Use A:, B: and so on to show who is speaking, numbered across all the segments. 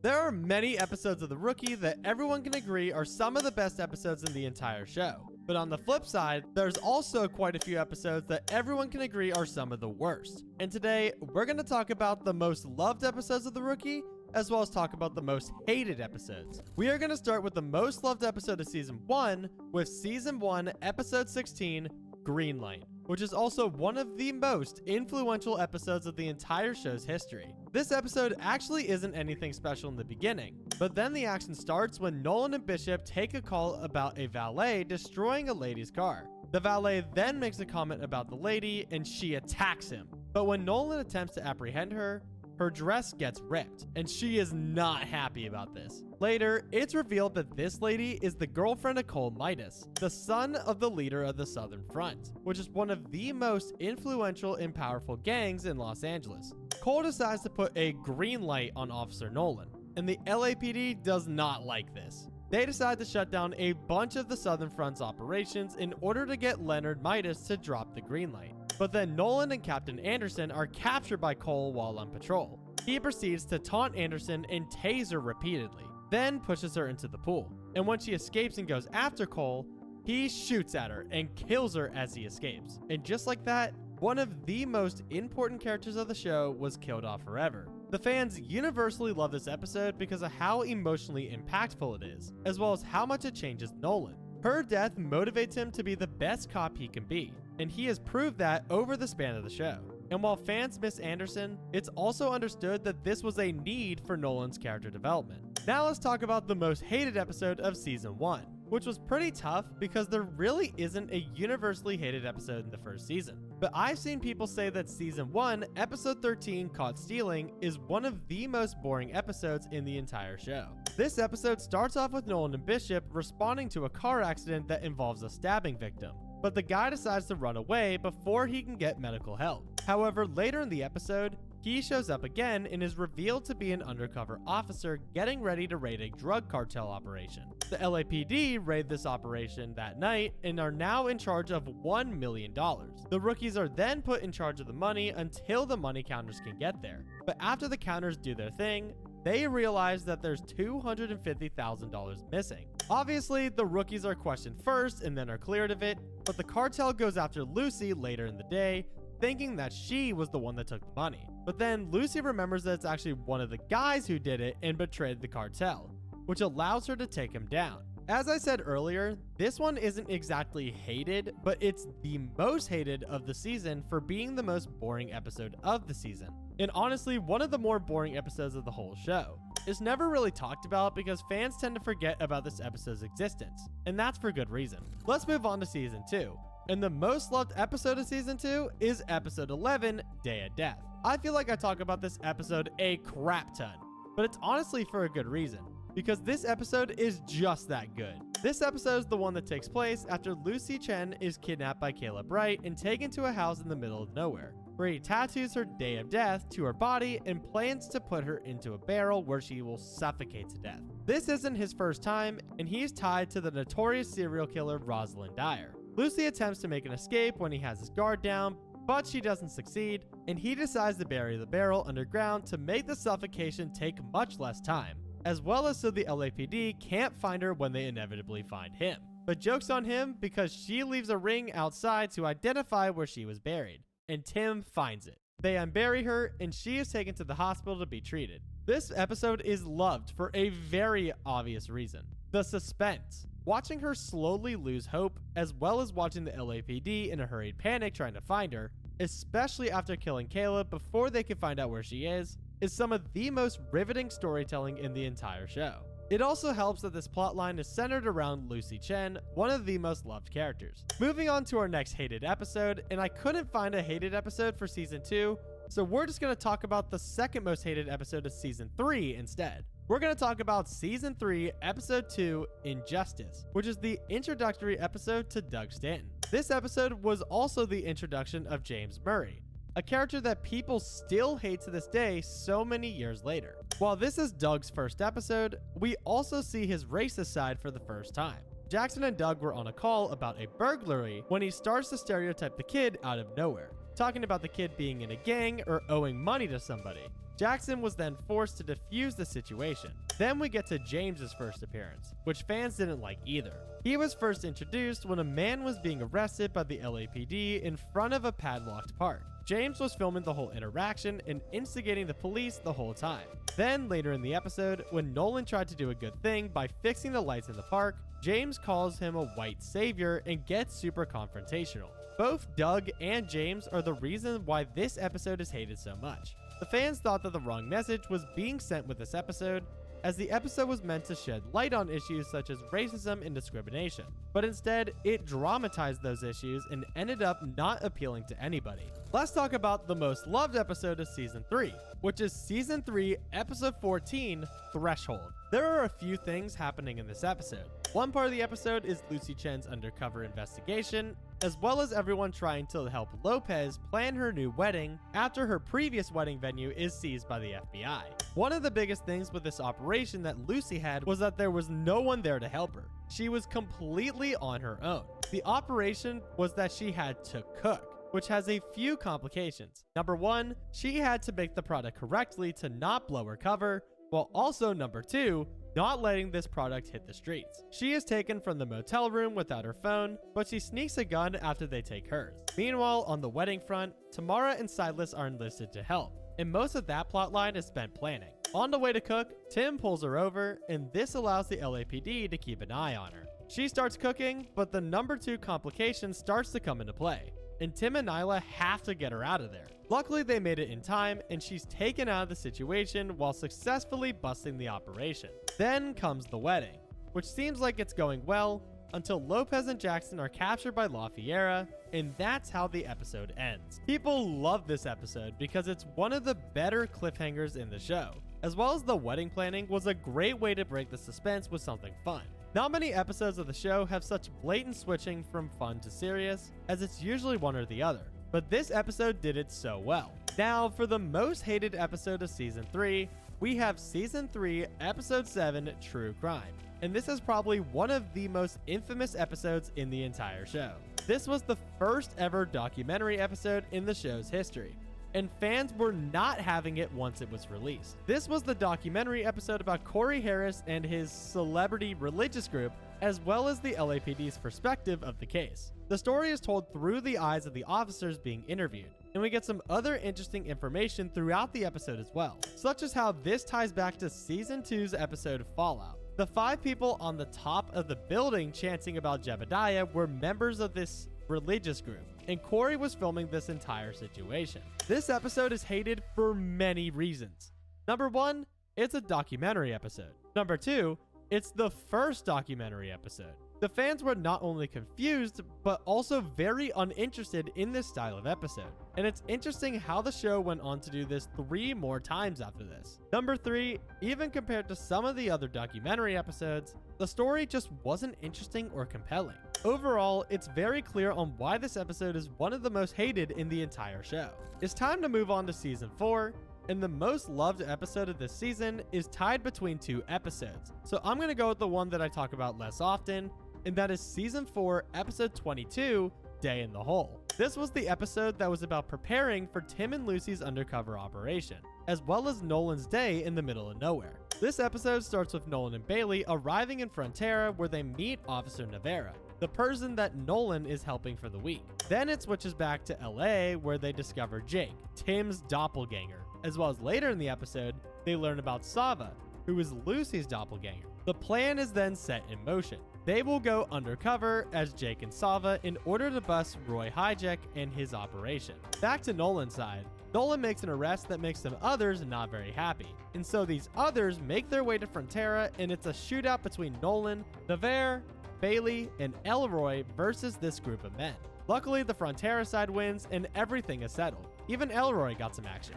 A: There are many episodes of The Rookie that everyone can agree are some of the best episodes in the entire show. But on the flip side, there's also quite a few episodes that everyone can agree are some of the worst. And today, we're going to talk about the most loved episodes of The Rookie, as well as talk about the most hated episodes. We are going to start with the most loved episode of Season 1, with Season 1, Episode 16, Greenlight, which is also one of the most influential episodes of the entire show's history. This episode actually isn't anything special in the beginning, but then the action starts when Nolan and Bishop take a call about a valet destroying a lady's car. The valet then makes a comment about the lady and she attacks him. But when Nolan attempts to apprehend her, her dress gets ripped, and she is not happy about this. Later, it's revealed that this lady is the girlfriend of Cole Midas, the son of the leader of the Southern Front, which is one of the most influential and powerful gangs in Los Angeles. Cole decides to put a green light on Officer Nolan, and the LAPD does not like this. They decide to shut down a bunch of the Southern Front's operations in order to get Leonard Midas to drop the green light. But then Nolan and Captain Anderson are captured by Cole while on patrol. He proceeds to taunt Anderson and tase her repeatedly, then pushes her into the pool. And when she escapes and goes after Cole, he shoots at her and kills her as he escapes. And just like that, one of the most important characters of the show was killed off forever. The fans universally love this episode because of how emotionally impactful it is, as well as how much it changes Nolan. Her death motivates him to be the best cop he can be, and he has proved that over the span of the show. And while fans miss Anderson, it's also understood that this was a need for Nolan's character development. Now let's talk about the most hated episode of Season 1, which was pretty tough because there really isn't a universally hated episode in the first season. But I've seen people say that Season 1, Episode 13, Caught Stealing, is one of the most boring episodes in the entire show. This episode starts off with Nolan and Bishop responding to a car accident that involves a stabbing victim, but the guy decides to run away before he can get medical help. However, later in the episode, he shows up again and is revealed to be an undercover officer getting ready to raid a drug cartel operation. The LAPD raid this operation that night and are now in charge of $1 million. The rookies are then put in charge of the money until the money counters can get there. But after the counters do their thing, they realize that there's $250,000 missing. Obviously, the rookies are questioned first and then are cleared of it, but the cartel goes after Lucy later in the day, thinking that she was the one that took the money. But then Lucy remembers that it's actually one of the guys who did it and betrayed the cartel, which allows her to take him down. As I said earlier, this one isn't exactly hated, but it's the most hated of the season for being the most boring episode of the season. And honestly, one of the more boring episodes of the whole show. It's never really talked about because fans tend to forget about this episode's existence, and that's for good reason. Let's move on to Season 2. And the most loved episode of Season 2 is Episode 11, Day of Death. I feel like I talk about this episode a crap ton, but it's honestly for a good reason, because this episode is just that good. This episode is the one that takes place after Lucy Chen is kidnapped by Caleb Wright and taken to a house in the middle of nowhere, where he tattoos her Day of Death to her body and plans to put her into a barrel where she will suffocate to death. This isn't his first time, and he's tied to the notorious serial killer Rosalind Dyer. Lucy attempts to make an escape when he has his guard down, but she doesn't succeed, and he decides to bury the barrel underground to make the suffocation take much less time, as well as so the LAPD can't find her when they inevitably find him. But joke's on him because she leaves a ring outside to identify where she was buried, and Tim finds it. They unbury her, and she is taken to the hospital to be treated. This episode is loved for a very obvious reason: the suspense. Watching her slowly lose hope, as well as watching the LAPD in a hurried panic trying to find her, especially after killing Caleb before they can find out where she is some of the most riveting storytelling in the entire show. It also helps that this plotline is centered around Lucy Chen, one of the most loved characters. Moving on to our next hated episode, and I couldn't find a hated episode for Season 2, so we're just going to talk about the second most hated episode of Season 3 instead. We're going to talk about Season 3, Episode 2, Injustice, which is the introductory episode to Doug Stanton. This episode was also the introduction of James Murray, a character that people still hate to this day so many years later. While this is Doug's first episode, we also see his racist side for the first time. Jackson and Doug were on a call about a burglary when he starts to stereotype the kid out of nowhere, talking about the kid being in a gang or owing money to somebody. Jackson was then forced to defuse the situation. Then we get to James's first appearance, which fans didn't like either. He was first introduced when a man was being arrested by the LAPD in front of a padlocked park. James was filming the whole interaction and instigating the police the whole time. Then later in the episode, when Nolan tried to do a good thing by fixing the lights in the park, James calls him a white savior and gets super confrontational. Both Doug and James are the reason why this episode is hated so much. The fans thought that the wrong message was being sent with this episode, as the episode was meant to shed light on issues such as racism and discrimination. But instead, it dramatized those issues and ended up not appealing to anybody. Let's talk about the most loved episode of Season 3, which is Season 3, Episode 14, Threshold. There are a few things happening in this episode. One part of the episode is Lucy Chen's undercover investigation, as well as everyone trying to help Lopez plan her new wedding after her previous wedding venue is seized by the FBI. One of the biggest things with this operation that Lucy had was that there was no one there to help her. She was completely on her own. The operation was that she had to cook, which has a few complications. Number one, she had to make the product correctly to not blow her cover, while also number two, not letting this product hit the streets. She is taken from the motel room without her phone, but she sneaks a gun after they take hers. Meanwhile, on the wedding front, Tamara and Silas are enlisted to help, and most of that plotline is spent planning. On the way to cook, Tim pulls her over, and this allows the LAPD to keep an eye on her. She starts cooking, but the number two complication starts to come into play, and Tim and Nyla have to get her out of there. Luckily, they made it in time, and she's taken out of the situation while successfully busting the operation. Then comes the wedding, which seems like it's going well until Lopez and Jackson are captured by La Fiera, and that's how the episode ends. People love this episode because it's one of the better cliffhangers in the show, as well as the wedding planning was a great way to break the suspense with something fun. Not many episodes of the show have such blatant switching from fun to serious, as it's usually one or the other, but this episode did it so well. Now, for the most hated episode of Season 3, we have Season 3, Episode 7, True Crime. And this is probably one of the most infamous episodes in the entire show. This was the first ever documentary episode in the show's history, and fans were not having it once it was released. This was the documentary episode about Corey Harris and his celebrity religious group, as well as the LAPD's perspective of the case. The story is told through the eyes of the officers being interviewed, and we get some other interesting information throughout the episode as well, such as how this ties back to Season 2's episode Fallout. The 5 people on the top of the building chanting about Jebediah were members of this religious group, and Corey was filming this entire situation. This episode is hated for many reasons. Number 1, it's a documentary episode. Number 2, it's the first documentary episode. The fans were not only confused, but also very uninterested in this style of episode. And it's interesting how the show went on to do this 3 more times after this. Number 3, even compared to some of the other documentary episodes, the story just wasn't interesting or compelling. Overall, it's very clear on why this episode is one of the most hated in the entire show. It's time to move on to Season 4, and the most loved episode of this season is tied between 2 episodes. So I'm going to go with the one that I talk about less often, and that is Season 4, Episode 22, Day in the Hole. This was the episode that was about preparing for Tim and Lucy's undercover operation, as well as Nolan's day in the middle of nowhere. This episode starts with Nolan and Bailey arriving in Frontera, where they meet Officer Navarra, the person that Nolan is helping for the week. Then it switches back to LA, where they discover Jake, Tim's doppelganger, as well as later in the episode, they learn about Sava, who is Lucy's doppelganger. The plan is then set in motion. They will go undercover as Jake and Sava in order to bust Roy Hijack and his operation. Back to Nolan's side, Nolan makes an arrest that makes some others not very happy. And so these others make their way to Frontera, and it's a shootout between Nolan, Navarre, Bailey, and Elroy versus this group of men. Luckily, the Frontera side wins and everything is settled. Even Elroy got some action.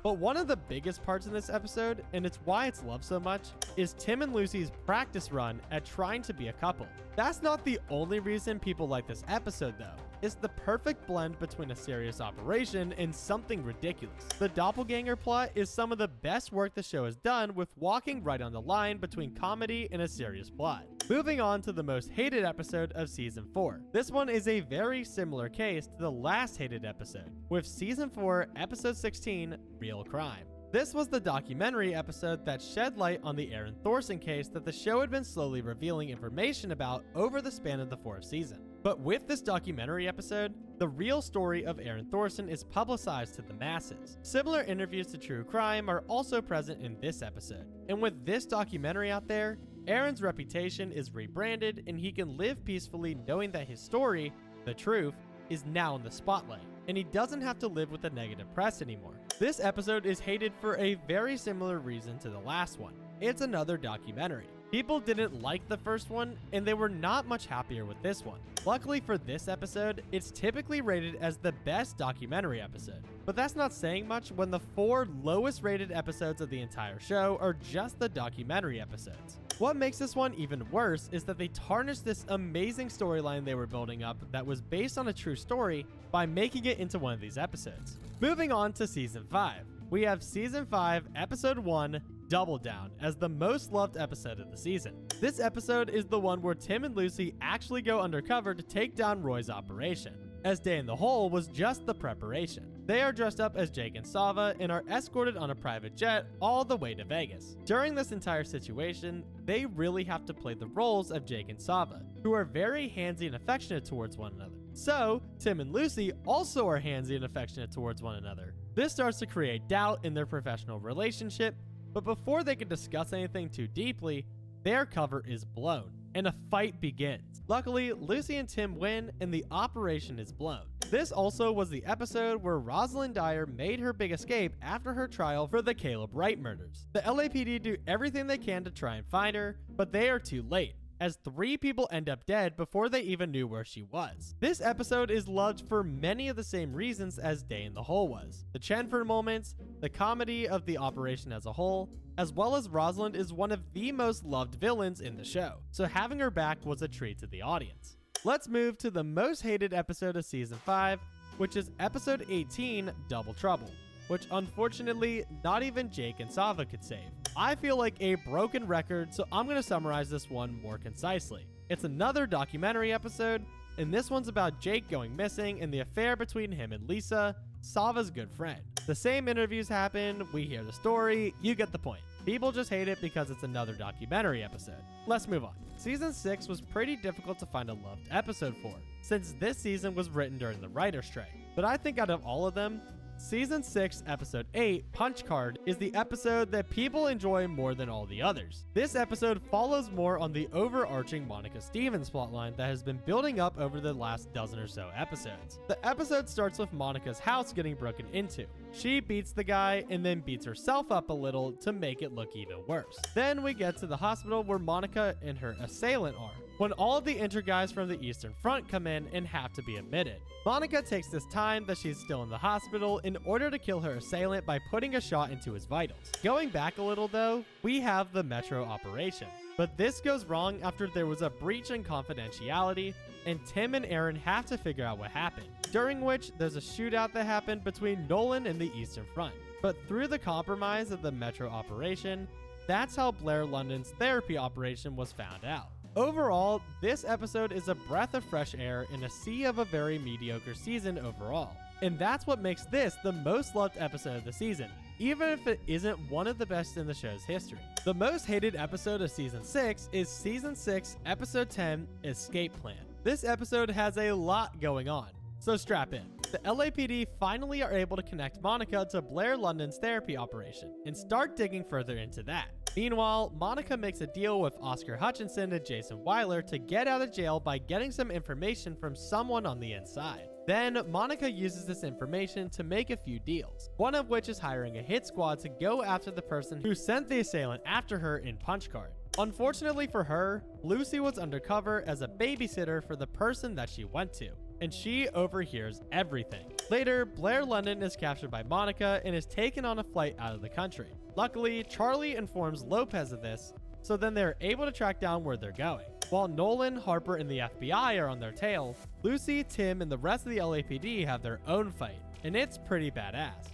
A: But one of the biggest parts in this episode, and it's why it's loved so much, is Tim and Lucy's practice run at trying to be a couple. That's not the only reason people like this episode though. It's the perfect blend between a serious operation and something ridiculous. The doppelganger plot is some of the best work the show has done with walking right on the line between comedy and a serious plot. Moving on to the most hated episode of Season 4. This one is a very similar case to the last hated episode, with Season 4, Episode 16, Real Crime. This was the documentary episode that shed light on the Aaron Thorson case that the show had been slowly revealing information about over the span of the 4th season. But with this documentary episode, the real story of Aaron Thorson is publicized to the masses. Similar interviews to true crime are also present in this episode. And with this documentary out there, Aaron's reputation is rebranded and he can live peacefully knowing that his story, the truth, is now in the spotlight, and he doesn't have to live with the negative press anymore. This episode is hated for a very similar reason to the last one. It's another documentary. People didn't like the first one, and they were not much happier with this one. Luckily for this episode, it's typically rated as the best documentary episode. But that's not saying much when the 4 lowest rated episodes of the entire show are just the documentary episodes. What makes this one even worse is that they tarnished this amazing storyline they were building up that was based on a true story by making it into one of these episodes. Moving on to Season 5. We have Season 5, Episode 1, Double Down, as the most loved episode of the season. This episode is the one where Tim and Lucy actually go undercover to take down Roy's operation, as Day in the Hole was just the preparation. They are dressed up as Jake and Sava and are escorted on a private jet all the way to Vegas. During this entire situation, they really have to play the roles of Jake and Sava, who are very handsy and affectionate towards one another. So, Tim and Lucy also are handsy and affectionate towards one another. This starts to create doubt in their professional relationship, but before they can discuss anything too deeply, their cover is blown, and a fight begins. Luckily, Lucy and Tim win, and the operation is blown. This also was the episode where Rosalind Dyer made her big escape after her trial for the Caleb Wright murders. The LAPD do everything they can to try and find her, but they are too late, as 3 people end up dead before they even knew where she was. This episode is loved for many of the same reasons as Day in the Hole was. The Chenford moments, the comedy of the operation as a whole, as well as Rosalind is one of the most loved villains in the show, so having her back was a treat to the audience. Let's move to the most hated episode of Season 5, which is Episode 18, Double Trouble, which unfortunately not even Jake and Sava could save. I feel like a broken record, so I'm going to summarize this one more concisely. It's another documentary episode, and this one's about Jake going missing and the affair between him and Lisa, Sava's good friend. The same interviews happen, we hear the story, you get the point. People just hate it because it's another documentary episode. Let's move on. Season 6 was pretty difficult to find a loved episode for, since this season was written during the writer's strike. But I think out of all of them, Season 6, Episode 8, Punch Card, is the episode that people enjoy more than all the others. This episode follows more on the overarching Monica Stevens plotline that has been building up over the last dozen or so episodes. The episode starts with Monica's house getting broken into. She beats the guy and then beats herself up a little to make it look even worse. Then we get to the hospital where Monica and her assailant are, when all of the injured guys from the Eastern Front come in and have to be admitted. Monica takes this time that she's still in the hospital in order to kill her assailant by putting a shot into his vitals. Going back a little though, we have the Metro operation. But this goes wrong after there was a breach in confidentiality, and Tim and Aaron have to figure out what happened, during which there's a shootout that happened between Nolan and the Eastern Front. But through the compromise of the Metro operation, that's how Blair London's therapy operation was found out. Overall, this episode is a breath of fresh air in a sea of a very mediocre season overall. And that's what makes this the most loved episode of the season, even if it isn't one of the best in the show's history. The most hated episode of Season 6 is Season 6, Episode 10, Escape Plan. This episode has a lot going on, so strap in. The LAPD finally are able to connect Monica to Blair London's therapy operation and start digging further into that. Meanwhile, Monica makes a deal with Oscar Hutchinson and Jason Weiler to get out of jail by getting some information from someone on the inside. Then, Monica uses this information to make a few deals, one of which is hiring a hit squad to go after the person who sent the assailant after her in Punch Card. Unfortunately for her, Lucy was undercover as a babysitter for the person that she went to, and she overhears everything. Later, Blair London is captured by Monica and is taken on a flight out of the country. Luckily, Charlie informs Lopez of this, so then they're able to track down where they're going. While Nolan, Harper, and the FBI are on their tail, Lucy, Tim, and the rest of the LAPD have their own fight, and it's pretty badass.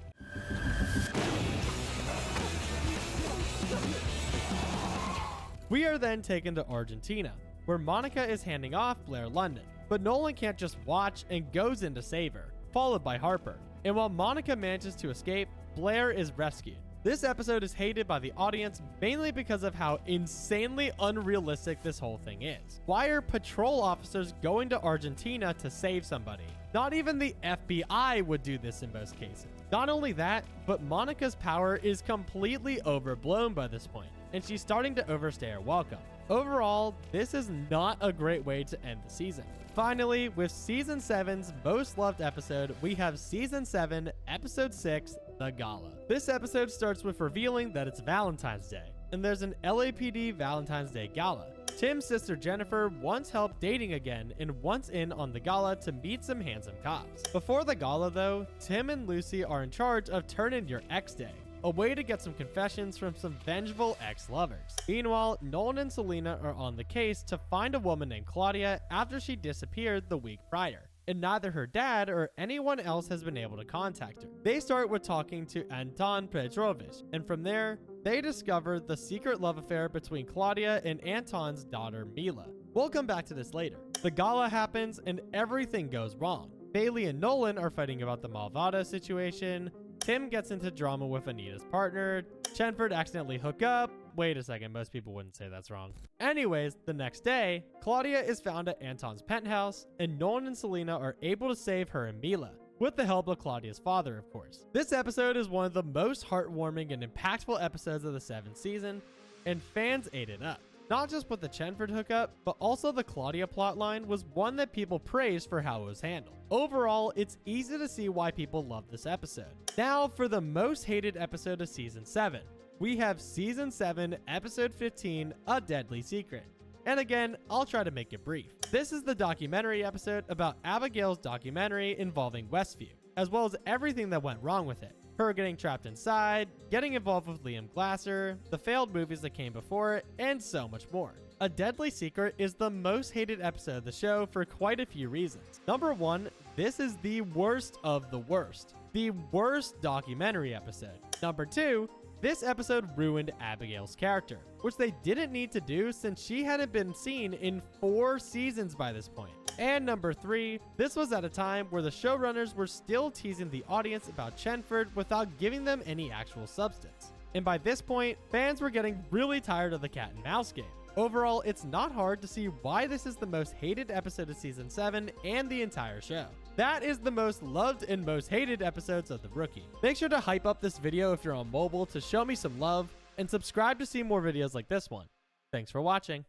A: We are then taken to Argentina, where Monica is handing off Blair London, but Nolan can't just watch and goes in to save her, followed by Harper. And while Monica manages to escape, Blair is rescued. This episode is hated by the audience mainly because of how insanely unrealistic this whole thing is. Why are patrol officers going to Argentina to save somebody? Not even the FBI would do this in most cases. Not only that, but Monica's power is completely overblown by this point, and she's starting to overstay her welcome. Overall, this is not a great way to end the season. Finally, with Season 7's most loved episode, we have Season 7, Episode 6, The Gala. This episode starts with revealing that it's Valentine's Day, and there's an LAPD Valentine's Day Gala. Tim's sister Jennifer wants help dating again and wants in on the gala to meet some handsome cops. Before the gala though, Tim and Lucy are in charge of Turn In Your Ex Day, a way to get some confessions from some vengeful ex-lovers. Meanwhile, Nolan and Selena are on the case to find a woman named Claudia after she disappeared the week prior, and neither her dad or anyone else has been able to contact her. They start with talking to Anton Petrovich, and from there, they discover the secret love affair between Claudia and Anton's daughter Mila. We'll come back to this later. The gala happens and everything goes wrong. Bailey and Nolan are fighting about the Malvado situation. Tim gets into drama with Anita's partner. Chenford accidentally hook up. Wait a second, most people wouldn't say that's wrong. Anyways, the next day, Claudia is found at Anton's penthouse, and Nolan and Selena are able to save her and Mila, with the help of Claudia's father, of course. This episode is one of the most heartwarming and impactful episodes of the 7th season, and fans ate it up. Not just with the Chenford hookup, but also the Claudia plotline was one that people praised for how it was handled. Overall, it's easy to see why people love this episode. Now for the most hated episode of Season 7. We have Season 7, Episode 15, A Deadly Secret. And again, I'll try to make it brief. This is the documentary episode about Abigail's documentary involving Westview, as well as everything that went wrong with it. Her getting trapped inside, getting involved with Liam Glasser, the failed movies that came before it, and so much more. A Deadly Secret is the most hated episode of the show for quite a few reasons. Number one, this is the worst of the worst. The worst documentary episode. Number two, this episode ruined Abigail's character, which they didn't need to do since she hadn't been seen in 4 seasons by this point. And number 3, this was at a time where the showrunners were still teasing the audience about Chenford without giving them any actual substance. And by this point, fans were getting really tired of the cat and mouse game. Overall, it's not hard to see why this is the most hated episode of Season 7 and the entire show. That is the most loved and most hated episodes of The Rookie. Make sure to hype up this video if you're on mobile to show me some love, and subscribe to see more videos like this one. Thanks for watching.